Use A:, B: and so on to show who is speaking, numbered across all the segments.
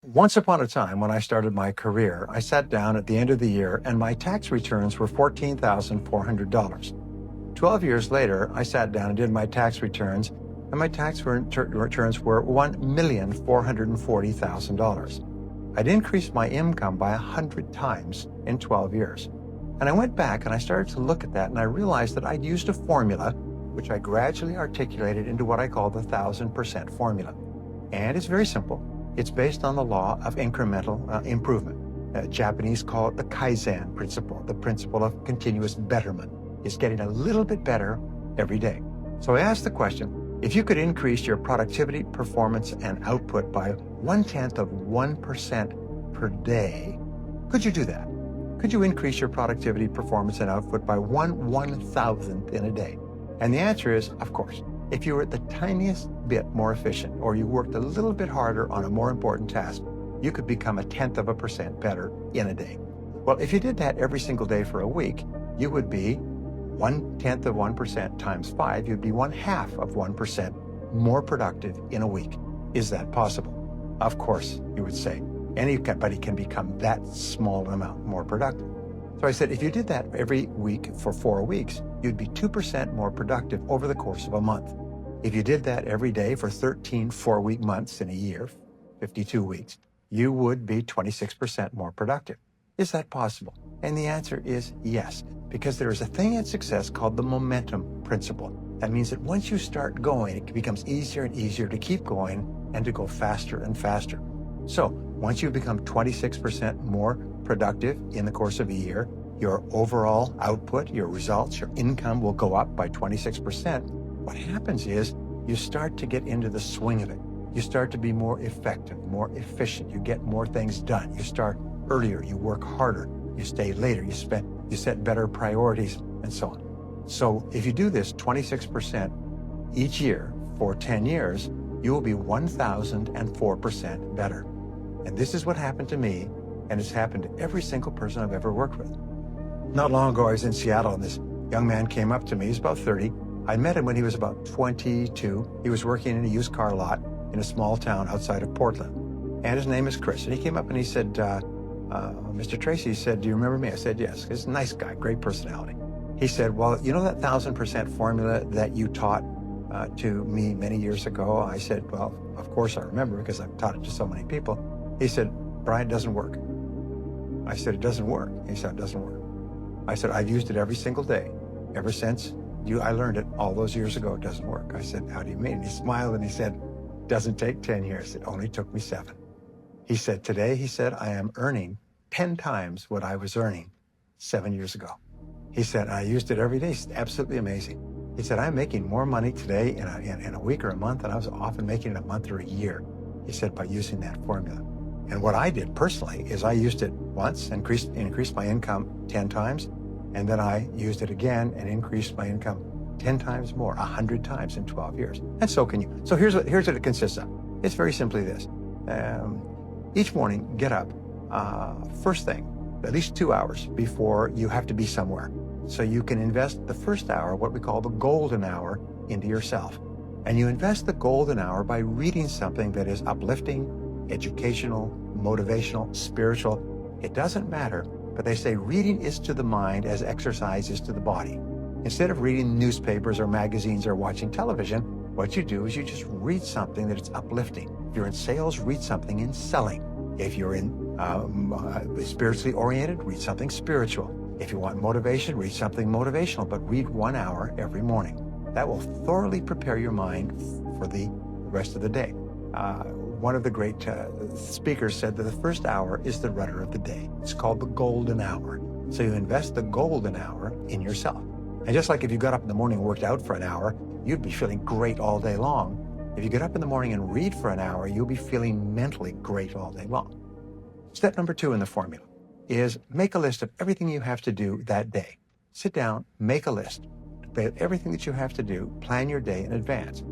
A: Once upon a time, when I started my career, I sat down at the end of the year and my tax returns were $14,400. 12 years later, I sat down and did my tax returns, and my tax returns were $1,440,000. I'd increased my income by 100 times in 12 years. And I went back and I started to look at that, and I realized that I'd used a formula, which I gradually articulated into what I call the 1,000% formula. And it's very simple. It's based on the law of incremental improvement. Japanese call it the Kaizen principle, the principle of continuous betterment. It's getting a little bit better every day. So I asked the question, if you could increase your productivity, performance, and output by 0.1% per day, could you do that? Could you increase your productivity, performance, and output by 1/1000th in a day? And the answer is, of course. If you were the tiniest bit more efficient, or you worked a little bit harder on a more important task, you could become 0.1% better in a day. Well, if you did that every single day for a week, you would be 0.1% times 5, you'd be 0.5% more productive in a week. Is that possible? Of course, you would say. Anybody can become that small amount more productive. So I said, if you did that every week for 4 weeks, you'd be 2% more productive over the course of a month. If you did that every day for 13 4-week months in a year, 52 weeks, you would be 26% more productive. Is that possible? And the answer is yes, because there is a thing in success called the momentum principle. That means that once you start going, it becomes easier and easier to keep going and to go faster and faster. So once you become 26% more productive in the course of a year, your overall output, your results, your income will go up by 26%. What happens is you start to get into the swing of it. You start to be more effective, more efficient. You get more things done. You start earlier, you work harder, you stay later, you set better priorities, and so on. So if you do this 26% each year for 10 years, you will be 1,004% better. And this is what happened to me, and it's happened to every single person I've ever worked with. Not long ago, I was in Seattle, and this young man came up to me. He's about 30. I met him when he was about 22. He was working in a used car lot in a small town outside of Portland. And his name is Chris. And he came up and he said, Mr. Tracy, he said, do you remember me? I said, yes. He's a nice guy, great personality. He said, well, you know that 1,000% formula that you taught to me many years ago? I said, well, of course I remember, because I've taught it to so many people. He said, Brian, it doesn't work. I said, it doesn't work. He said, it doesn't work. I said, I've used it every single day ever since I learned it all those years ago. It doesn't work. I said, how do you mean? He smiled and he said, it doesn't take 10 years. It only took me 7. He said, today, he said, I am earning 10 times what I was earning 7 years ago. He said, I used it every day. It's absolutely amazing. He said, I'm making more money today in a week or a month than I was often making in a month or a year. He said, by using that formula. And what I did personally is I used it once, increased my income 10 times, and then I used it again and increased my income 10 times more, 100 times in 12 years. And so can you. So here's what it consists of. It's very simply this. Each morning, get up first thing, at least 2 hours before you have to be somewhere. So you can invest the first hour, what we call the golden hour, into yourself. And you invest the golden hour by reading something that is uplifting, educational, motivational, spiritual. It doesn't matter, but they say reading is to the mind as exercise is to the body. Instead of reading newspapers or magazines or watching television, what you do is you just read something that is uplifting. If you're in sales, read something in selling. If you're in spiritually oriented, read something spiritual. If you want motivation, read something motivational, but read 1 hour every morning. That will thoroughly prepare your mind for the rest of the day. One of the great speakers said that the first hour is the rudder of the day. It's called the golden hour. So you invest the golden hour in yourself. And just like if you got up in the morning and worked out for an hour, you'd be feeling great all day long. If you get up in the morning and read for an hour, you'll be feeling mentally great all day long. Step number 2 in the formula is make a list of everything you have to do that day. Sit down, make a list. Everything that you have to do, plan your day in advance.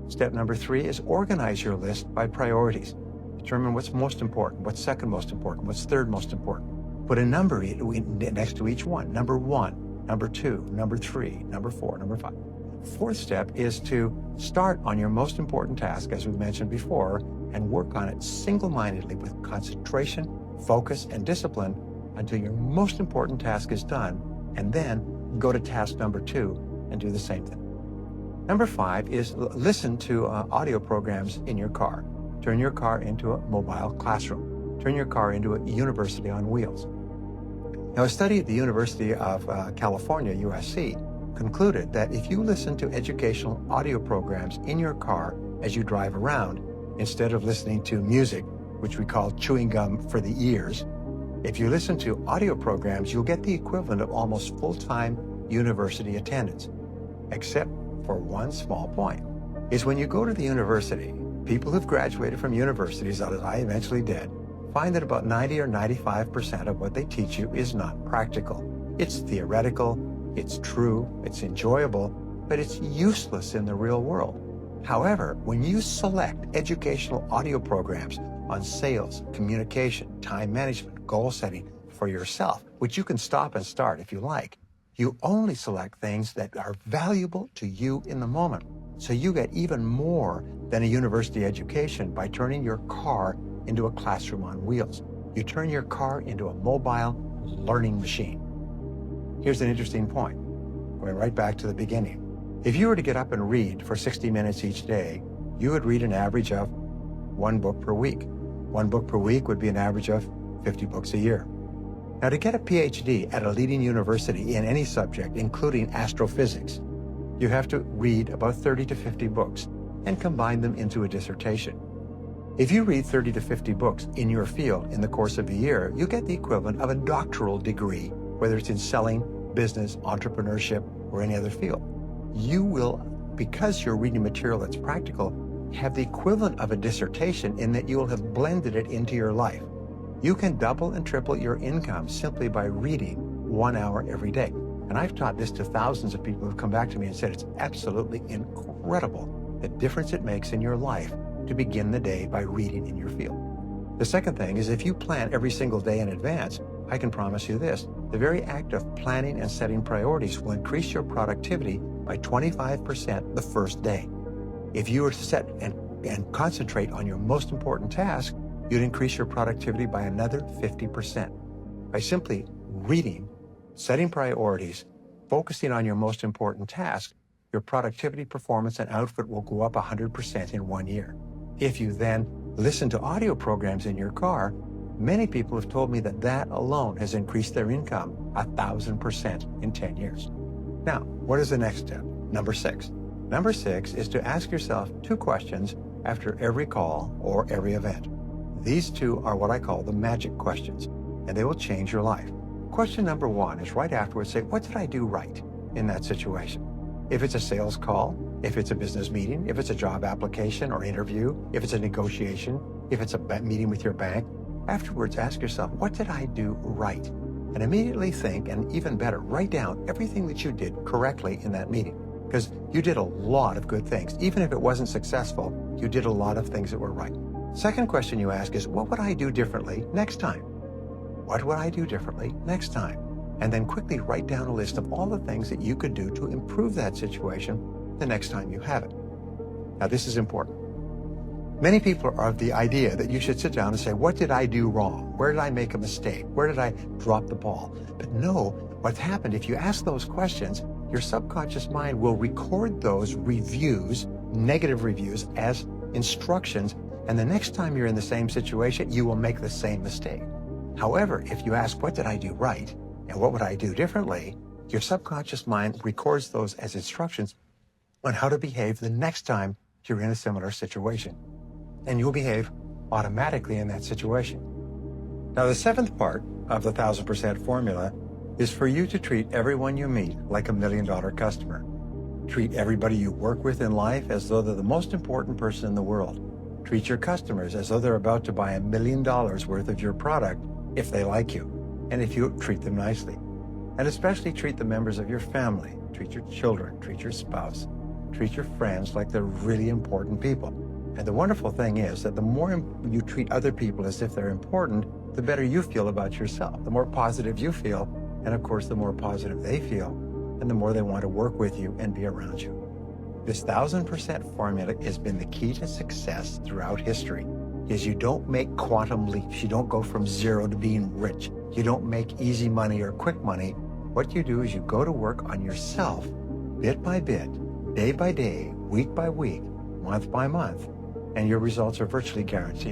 A: Step number 3 is organize your list by priorities. Determine what's most important, what's second most important, what's third most important. Put a number next to each one. Number 1, number 2, number 3, number 4, number 5. Fourth step is to start on your most important task, as we mentioned before, and work on it single-mindedly with concentration, focus, and discipline until your most important task is done, and then go to task number 2 and do the same thing. Number 5 is listen to audio programs in your car. Turn your car into a mobile classroom. Turn your car into a university on wheels. Now, a study at the University of California, USC, concluded that if you listen to educational audio programs in your car as you drive around, instead of listening to music, which we call chewing gum for the ears, if you listen to audio programs, you'll get the equivalent of almost full-time university attendance. Except for one small point, is when you go to the university, people who've graduated from universities, as I eventually did, find that about 90 or 95% of what they teach you is not practical. It's theoretical, it's true, it's enjoyable, but it's useless in the real world. However, when you select educational audio programs on sales, communication, time management, goal setting for yourself, which you can stop and start if you like, you only select things that are valuable to you in the moment. So you get even more than a university education by turning your car into a classroom on wheels. You turn your car into a mobile learning machine. Here's an interesting point, going right back to the beginning. If you were to get up and read for 60 minutes each day, you would read an average of 1 book per week. 1 book per week would be an average of 50 books a year. Now, to get a PhD at a leading university in any subject, including astrophysics, you have to read about 30 to 50 books and combine them into a dissertation. If you read 30 to 50 books in your field in the course of a year, you get the equivalent of a doctoral degree, whether it's in selling, business, entrepreneurship, or any other field. You will, because you're reading material that's practical, have the equivalent of a dissertation in that you will have blended it into your life. You can double and triple your income simply by reading 1 hour every day. And I've taught this to thousands of people who've come back to me and said it's absolutely incredible the difference it makes in your life to begin the day by reading in your field. The second thing is, if you plan every single day in advance, I can promise you this: the very act of planning and setting priorities will increase your productivity by 25% the first day. If you were to set and concentrate on your most important task, you'd increase your productivity by another 50%. By simply reading, setting priorities, focusing on your most important task, your productivity, performance, and output will go up 100% in 1 year. If you then listen to audio programs in your car, many people have told me that that alone has increased their income 1,000% in 10 years. Now, what is the next step? Number 6. Number 6 is to ask yourself 2 questions after every call or every event. These 2 are what I call the magic questions, and they will change your life. Question number 1 is right afterwards, say, what did I do right in that situation? If it's a sales call, if it's a business meeting, if it's a job application or interview, if it's a negotiation, if it's a meeting with your bank, afterwards ask yourself, what did I do right? And immediately think, and even better, write down everything that you did correctly in that meeting. Because you did a lot of good things. Even if it wasn't successful, you did a lot of things that were right. Second question you ask is, what would I do differently next time? What would I do differently next time? And then quickly write down a list of all the things that you could do to improve that situation the next time you have it. Now, this is important. Many people are of the idea that you should sit down and say, what did I do wrong? Where did I make a mistake? Where did I drop the ball? But no, what's happened, if you ask those questions, your subconscious mind will record those reviews, negative reviews, as instructions, and the next time you're in the same situation, you will make the same mistake. However, if you ask, what did I do right? And what would I do differently? Your subconscious mind records those as instructions on how to behave the next time you're in a similar situation. And you'll behave automatically in that situation. Now, the 7th part of the 1,000% formula is for you to treat everyone you meet like $1 million customer. Treat everybody you work with in life as though they're the most important person in the world. Treat your customers as though they're about to buy $1 million worth of your product if they like you, and if you treat them nicely. And especially treat the members of your family. Treat your children, treat your spouse, treat your friends like they're really important people. And the wonderful thing is that the more you treat other people as if they're important, the better you feel about yourself. The more positive you feel, and of course, the more positive they feel, and the more they want to work with you and be around you. This 1,000% formula has been the key to success throughout history. is you don't make quantum leaps. You don't go from zero to being rich. You don't make easy money or quick money. What you do is you go to work on yourself, bit by bit, day by day, week by week, month by month, and your results are virtually guaranteed.